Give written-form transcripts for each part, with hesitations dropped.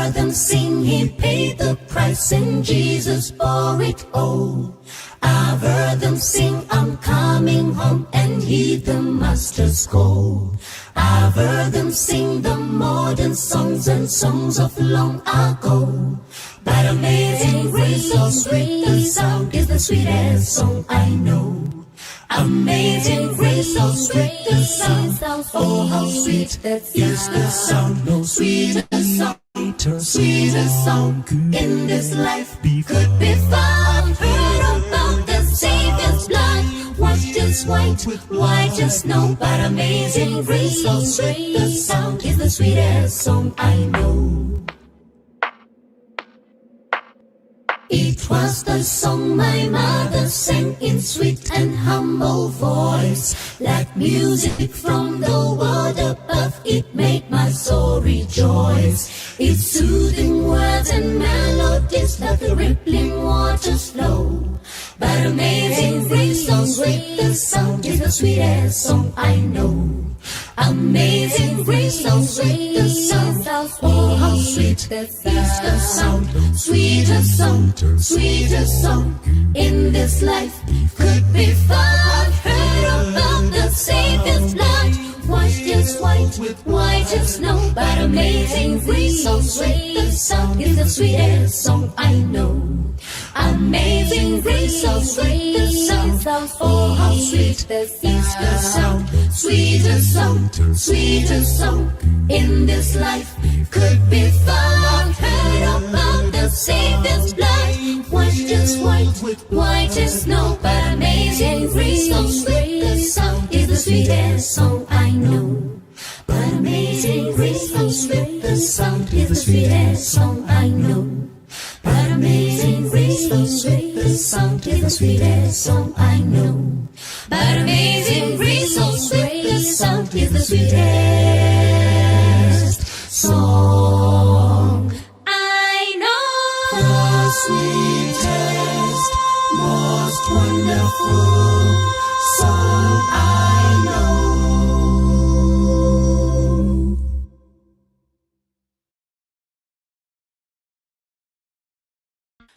heard them sing, he paid the price and Jesus bore it all. I've heard them sing, I'm coming home, and heed the master's call. I've heard them sing the modern songs and songs of long ago. But amazing grace, so sweet the sound, is the sweetest song I know. Amazing grace, so sweet the sound, oh how sweet is the sound. No sweeter song, sweeter song in this life could be found. Heard about the Savior's blood, washed as white as snow. But amazing grace, so sweet the sound, is the sweetest song I know. It was the song my mother sang in sweet and humble voice. Like music from the world above, it made my soul rejoice. Its soothing words and melodies like the rippling waters flow. But amazing grace, so sweet the sound, is the sweetest song I know. Amazing grace, so sweet the sound, oh how sweet is the sound. Sweeter song in this life could be found. Heard about the Savior's blood, washed as white as snow. But amazing grace, so sweet the sound, is the sweetest song I know. Amazing grace, so sweet the sound, oh how sweet is the sound. Sweeter song in this life could be found. Heard about the Savior's blood, washed as white as snow. But amazing grace, so sweet the sound, is the sweetest song I know. But amazing grace, so sweet the sound, is the sweetest song I know. But amazing grace, so sweet the sound, is the sweetest song I know. But amazing grace, so sweet the sound, is the sweetest song I know. The sweetest, most wonderful song I know.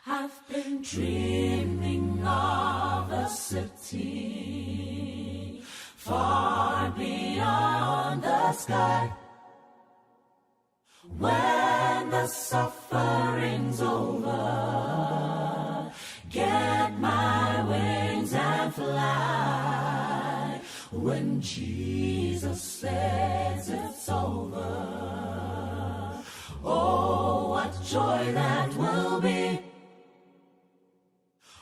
I've been dreaming of a city far beyond the sky. When the suffering's over, get my wings and fly. When Jesus says it's over, oh, what joy that will be.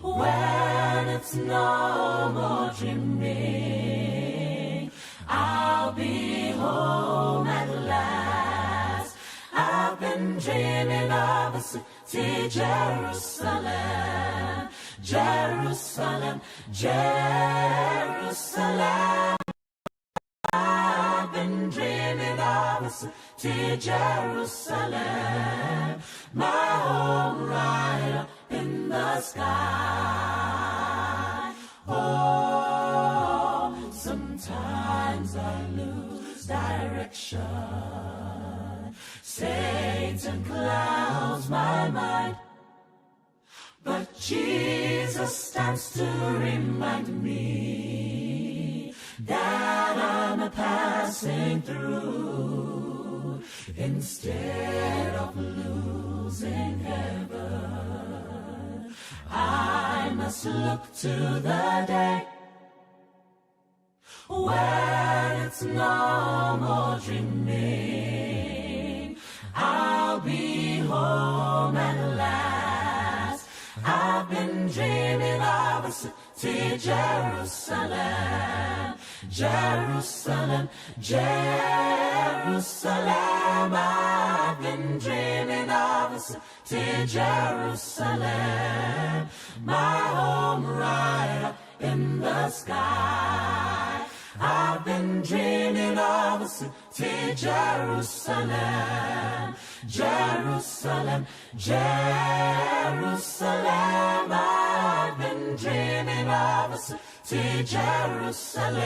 When it's no more dreaming, I'll be home at last. I've been dreaming of a city, Jerusalem, Jerusalem, Jerusalem. I've been dreaming of a city, Jerusalem, my home right up in the sky. Oh, sometimes I lose direction. Satan clouds my mind, but Jesus stands to remind me that I'm a passing through. Instead of losing heaven, I must look to the day when it's no more dreaming. I'll be home at last. I've been dreaming of a city, Jerusalem, Jerusalem, Jerusalem. I've been dreaming of a city, Jerusalem, my home right up in the sky. I've been dreaming of a city, Jerusalem, Jerusalem, Jerusalem. I've been dreaming of a city, Jerusalem,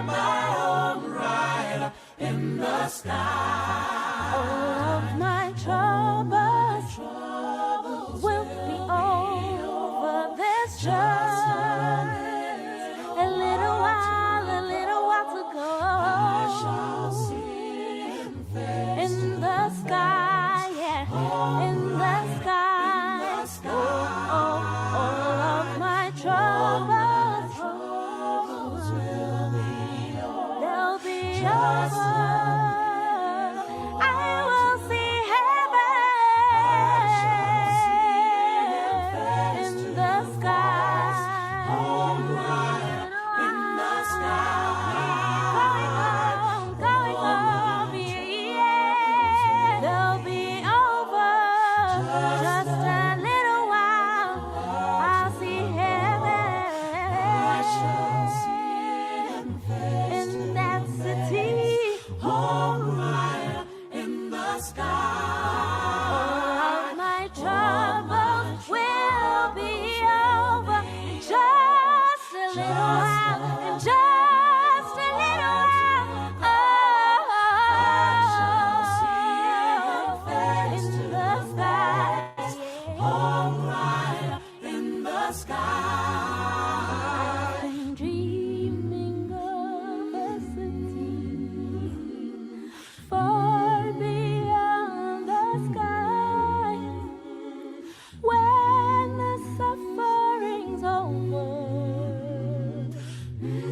my home right up in the sky. All of my troubles will be over. There's just a little while to go. In the sky, yeah, in the sky. All of my troubles, they'll be over. I will see heaven in the sky. In the sky. Going home, yeah. They'll be over. Just a little while, I'll see heaven. In that city, alright, in the sky. All of my troubles will be over in just a little while, in just a little while. In the sky, alright, in the sky. I'm dreaming of a city far beyond the sky, when the suffering's over,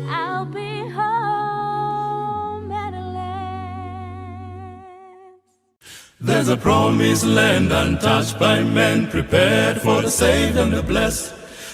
I'll be home at last. There's a promised land untouched by men, prepared for the saved and the blessed.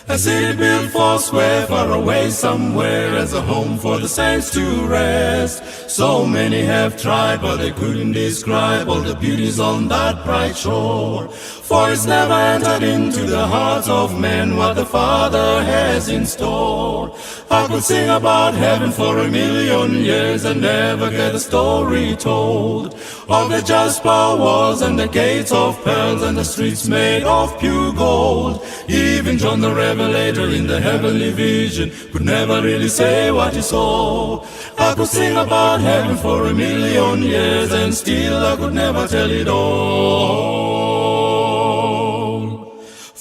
A city built for square, far away somewhere, as a home for the saints to rest. So many have tried, but they couldn't describe all the beauties on that bright shore. For it's never entered into the hearts of men what the Father has in store. I could sing about heaven for 1,000,000 years and never get a story told of the jasper walls and the gates of pearls and the streets made of pure gold. Even John the Revelator in the heavenly vision could never really say what he saw. I could sing about heaven for 1,000,000 years and still I could never tell it all.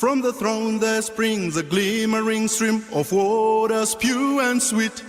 From the throne there springs a glimmering stream of waters pure and sweet,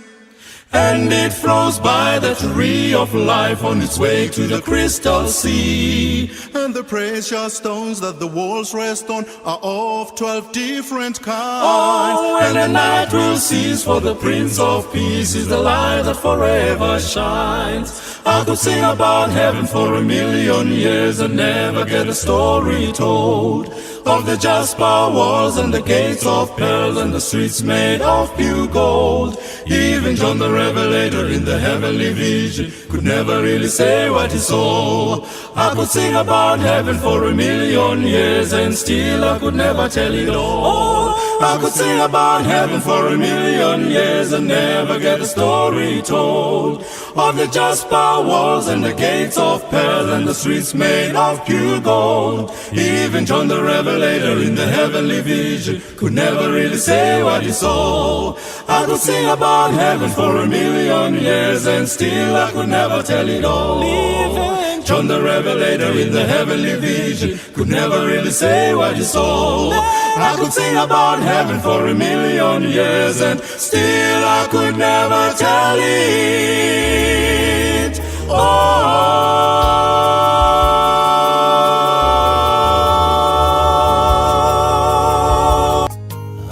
and it flows by the tree of life on its way to the crystal sea. and the precious stones that the walls rest on are of 12 different kinds. Oh, and the night will cease, for the Prince of Peace is the light that forever shines. I could sing about heaven for 1,000,000 years and never get a story told of the jasper walls and the gates of pearls and the streets made of pure gold. Even John the Revelator in the heavenly vision could never really say what he saw. I could sing about heaven for 1,000,000 years and still I could never tell it all. I could sing about heaven for 1,000,000 years and never get a story told of the jasper walls and the gates of pearl and the streets made of pure gold. Even John the Revelator in the heavenly vision could never really say what he saw. I could sing about heaven for 1,000,000 years and still I could never tell it all. Even John the Revelator in the heavenly vision could never really say what he saw. I could sing about heaven for 1,000,000 years and still I could never tell it all.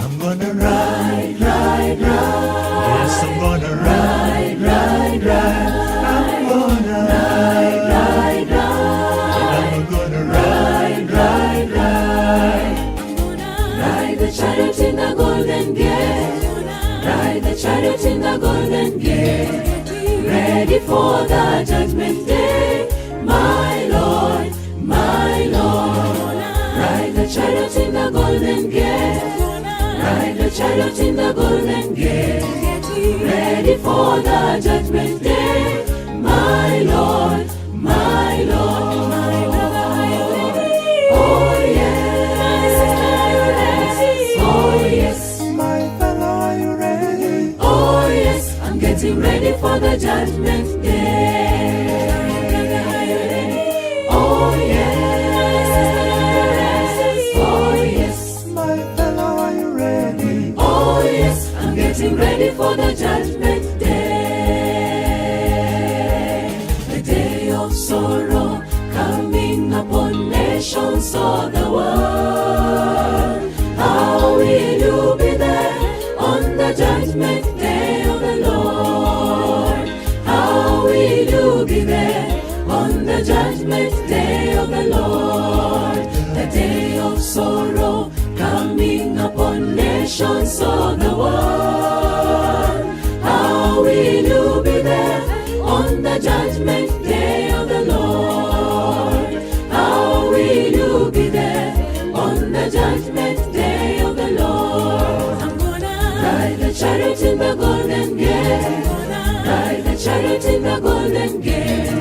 I'm gonna ride, ride, ride. Yes, I'm gonna ride, ride, ride. I'm gonna ride, ride, ride. I'm gonna ride, ride, ride. Ride the chariot in the golden gate. Ride the chariot in the golden gate. Ready for the judgment day. My Lord, my Lord. Ride the chariot in the golden gate. Ride the chariot in the golden gate. Ready for the judgment day. My Lord, my Lord. Oh yes, oh yes, My fellow, are you ready? oh yes, I'm getting ready for the judgment day. Oh yes. judgment day of the Lord, the day of sorrow coming upon nations of the world. How will you be there on the judgment day of the Lord? How will you be there on the judgment day of the Lord? I'm gonna ride the chariot in the golden gate, ride the chariot in the golden gate,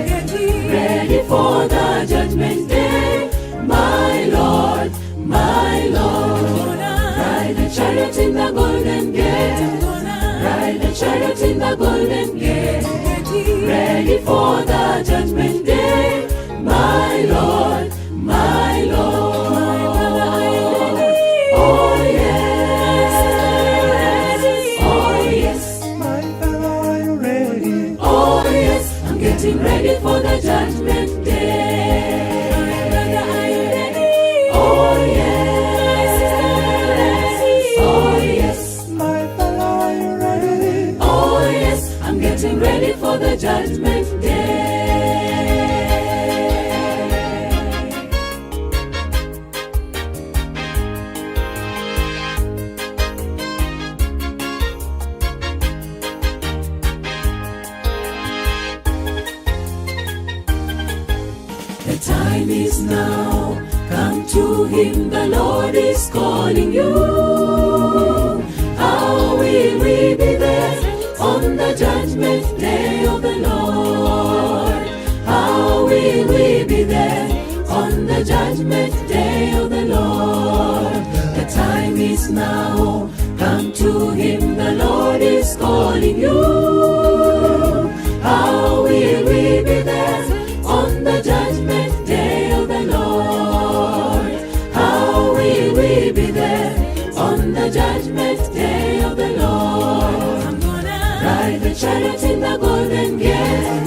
ready for the judgment day, my Lord, my Lord. Ride the chariot in the golden gate, ride the chariot in the golden gate, ready for the judgment day, my Lord, my Lord. Oh yes, oh yes, My fellow, are you ready? oh yes, I'm getting ready for the judgment day. Oh yes, oh yes, My fellow, are you ready? oh yes, I'm getting ready for the judgment day. The time is now, come to him, the Lord is calling you. How will we be there on the judgment day of the Lord? How will we be there on the judgment day of the Lord? The time is now, come to him, the Lord is calling you. How will we be there on the judgment day of the Lord? How will we be there on the judgment day of the Lord? I'm gonna ride the chariot in the golden gate,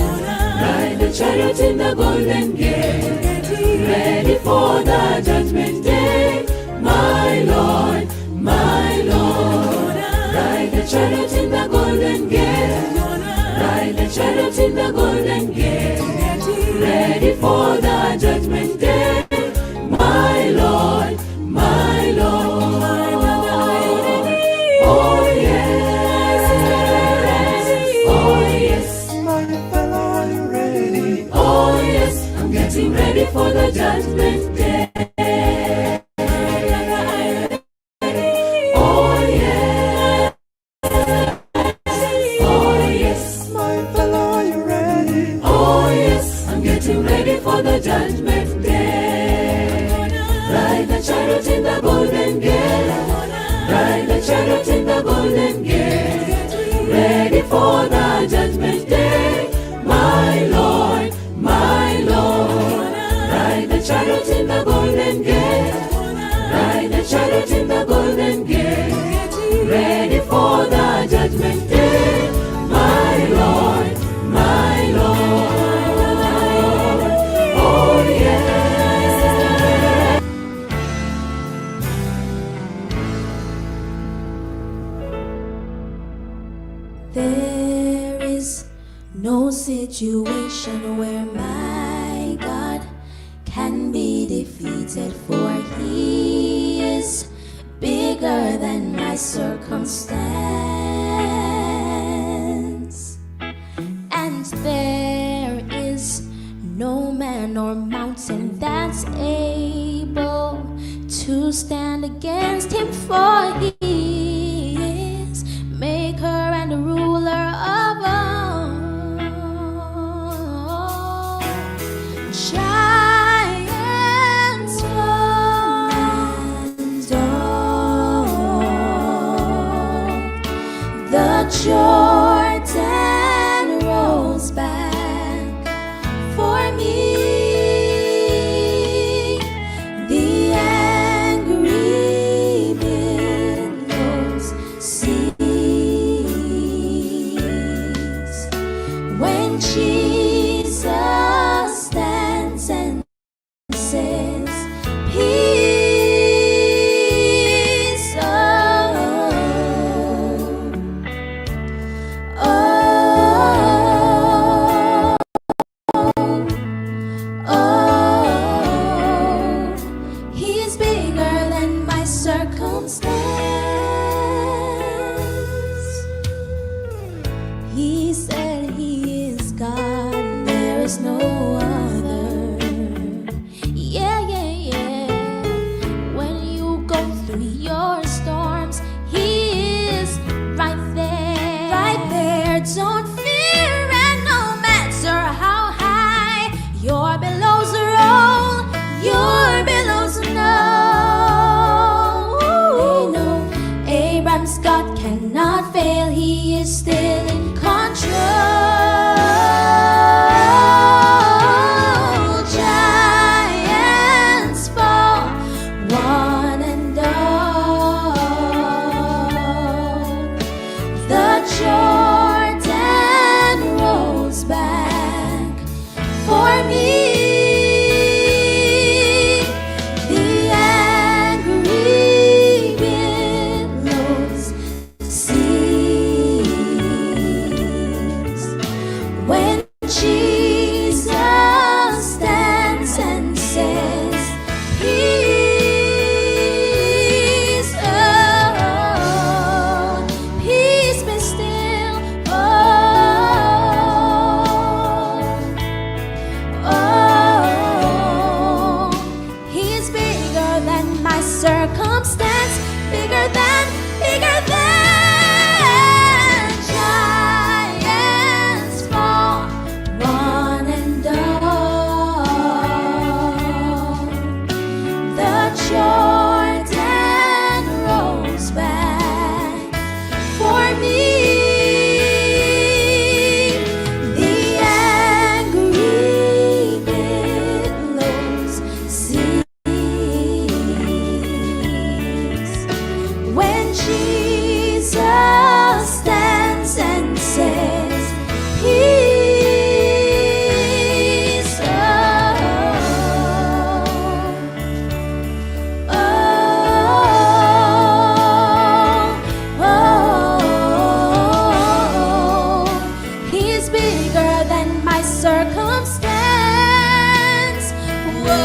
ride the chariot in the golden gate, ready for the judgment day, my Lord, my Lord. Ride the chariot in the golden gate, ride the chariot in the golden gate, ready for the judgment day, my Lord, my Lord. Oh yes, oh yes, My fellow, are you ready? oh yes, I'm getting ready for the judgment day. Oh yes, oh yes, My fellow, are you ready? oh yes, I'm getting ready for the judgment day. Ride the chariot in the golden gate, ride the chariot in the golden gate, ready for the judgment day, my Lord, my Lord. Ride the chariot in the golden gate, ride the chariot in the golden gate, ready for the judgment day, my Lord, my Lord. Oh yes. There is no situation where my God can be defeated, for he is bigger than my circumstance. And there is no man or mountain that's able to stand against him, for he is maker and ruler of all. Giants fall and all. The Jordan rolls back for me. The angry billows cease when Jesus stands and says, peace. Oh, oh, oh, is still in control. Giants fall, one and all. The Jordan rolls back for me. The angry billows cease when Jesus stands and says, "Peace, oh, peace be still, oh, oh." He's bigger than my circumstance, bigger than giants fall, one and all. The Jordan rolls back for me. The angry billows cease when Jesus stands and says, "Peace, oh, oh, oh." He's bigger than my circumstance. Whoa.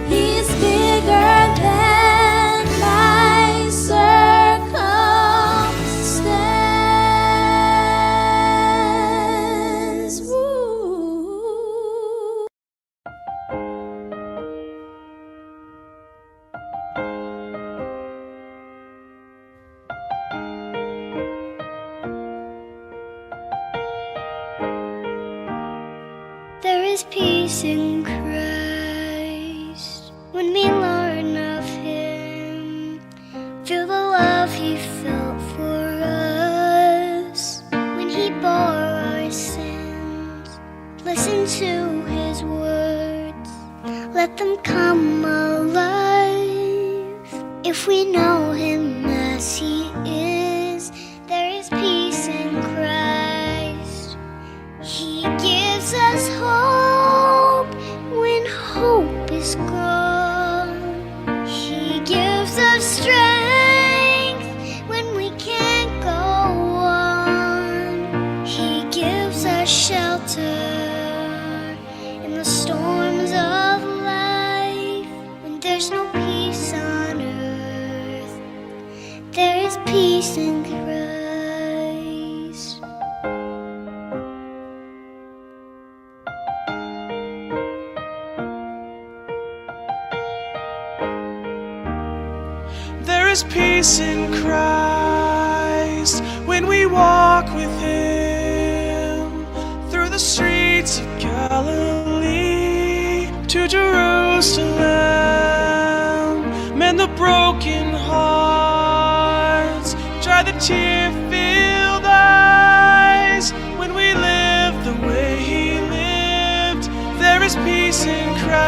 He's bigger than my circumstance. Woo. There is peace in Christ when we learn of Him. Feel the love He felt for us when He bore our sins. Listen to His words, let them come alive. If we know Him as He is, there is peace in Christ. He gives us hope when hope is gone. He gives us strength when we can't go on. He gives us shelter in the storms of life. When there's no peace on earth, there is peace in Christ. There is peace in Christ when we walk with Him through the streets of Galilee to Jerusalem. Mend the broken hearts, dry the tear-filled eyes. When we live the way He lived, there is peace in Christ.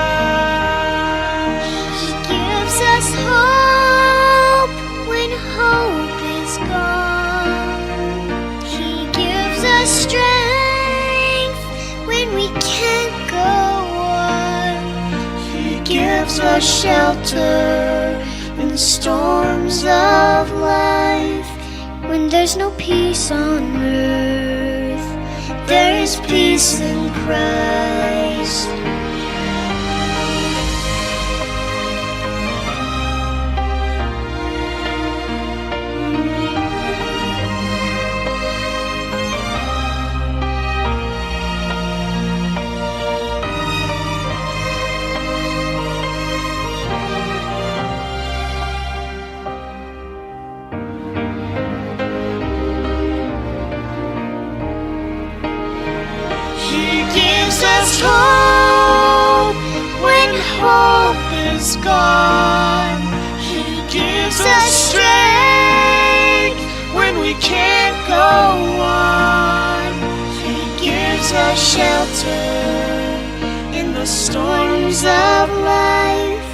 He gives us hope when hope is gone. He gives us strength when we can't go on. He gives us shelter in the storms of life. When there's no peace on earth, there is peace in Christ. is gone. He gives us strength when we can't go on. He gives us shelter in the storms of life.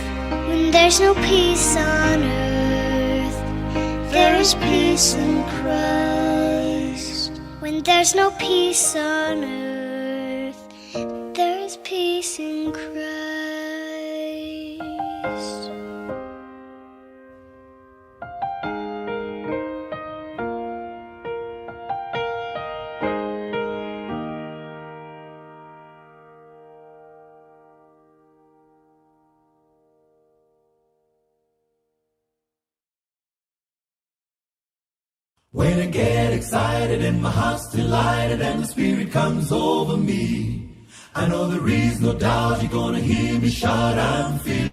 When there's no peace on earth, there is peace in Christ. When there's no peace on earth, there is peace in Christ. When I get excited and my heart's delighted and the Spirit comes over me, I know there is no doubt you're gonna hear me shout, I'm feeling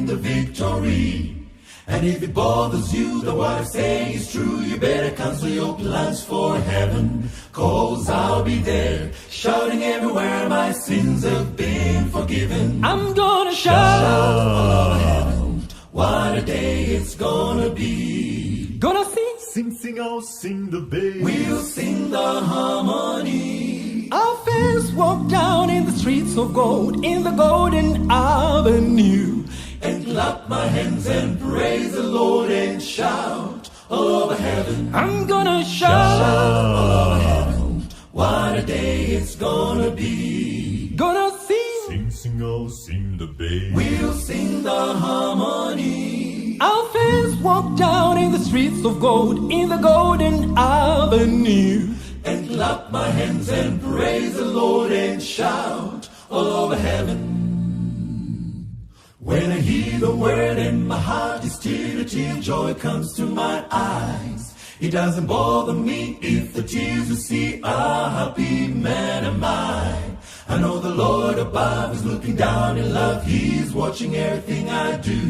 the victory. And if it bothers you that what I say is true, you better cancel your plans for heaven, 'cause I'll be there, shouting everywhere my sins have been forgiven. I'm gonna shout all over heaven, what a day it's gonna be. Gonna sing. Sing, sing, oh, sing the bass. We'll sing the harmony. Our fans walk down in the streets of gold, in the golden avenue, and clap my hands and praise the Lord and shout all over heaven. I'm gonna shout all over heaven, what a day it's gonna be. Gonna sing. Sing, sing, oh, sing the bass. We'll sing the harmony. Our fans walk down in the streets of gold, in the golden avenue, and clap my hands and praise the Lord and shout all over heaven. When I hear the word and my heart is tear, tear, joy comes to my eyes. It doesn't bother me if the tears you see are happy man am I. I know the Lord above is looking down in love. He's watching everything I do.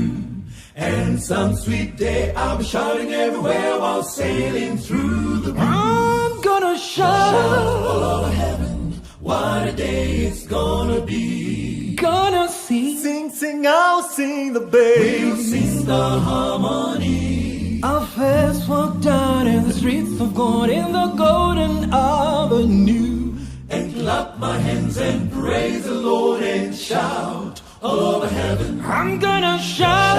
And some sweet day I'll be shouting everywhere while sailing through the blue. I'm gonna shout all over heaven, what a day it's gonna be. Gonna sing. Sing, sing, I'll sing the bass. We'll sing the harmony. Our fans walk down in the streets of gold, in the golden avenue, and clap my hands and praise the Lord and shout all over heaven. I'm gonna shout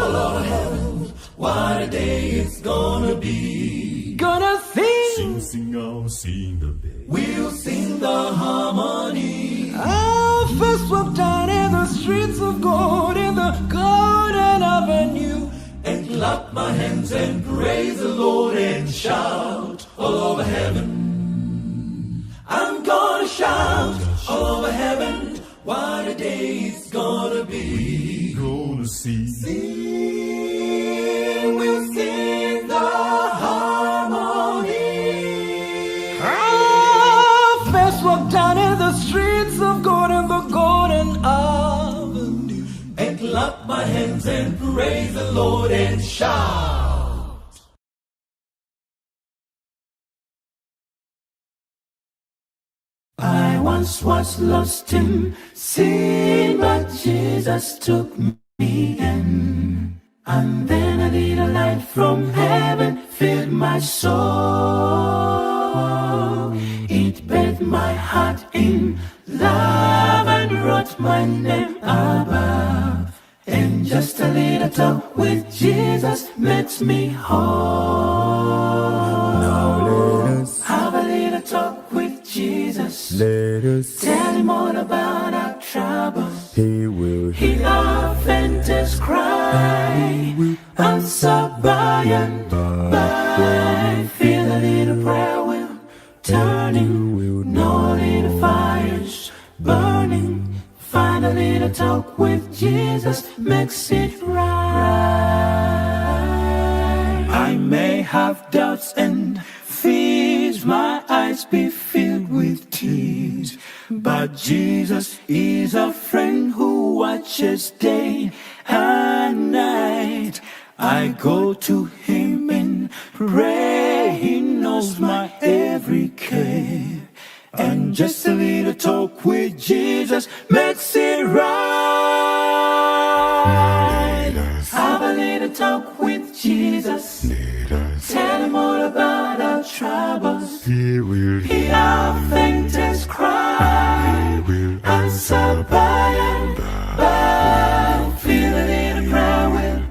all over heaven, what a day it's gonna be. Gonna sing. Sing, sing, I'll sing the bass. We'll sing the harmony. Our first walk down in the streets of gold, in the golden avenue, and clap my hands and praise the Lord and shout all over heaven. I'm gonna shout all over heaven, what a day it's gonna be. Gonna see. Sing, we'll sing the harmony. our first walk down in the streets of gold, in the golden avenue, and clap my hands and praise the Lord and shout. I once was lost in sin, but Jesus took me in. And then a little light from heaven filled my soul. It bathed my heart in love and wrote my name above. And just a little talk with Jesus makes me whole. Now let us Have a little talk with Jesus. Let us Tell him all about our troubles. He will Hear our faintest cry. Answer by and by. Feel a little prayer wheel turning. No little fires burning. Find a little talk with Jesus makes it right. I may have doubts and fears, my eyes be filled with tears, but Jesus is a friend who watches day and night. I go to him in prayer, he knows my every care, And just a little talk with Jesus makes it right. Have a little talk with Jesus. Tell him all about our troubles. He will Hear our faintest cry. He will Answer by and by. Feel a little prayer will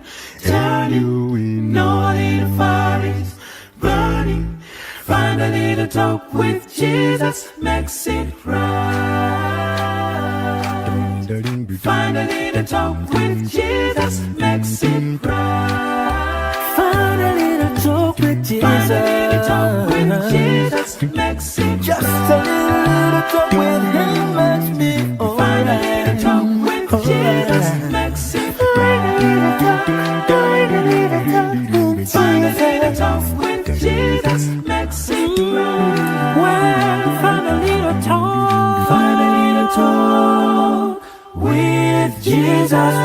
turn you. in. No little fire is burning. Find a little talk with Jesus makes it right. Find a little talk with Jesus makes it right. Find a little talk with Jesus. Find a little talk with Jesus makes it Just right. a little talk with him makes me Find a little talk with Jesus makes it right. Find a little talk with Jesus makes it right. Well, find a little talk. Find a little talk with Jesus.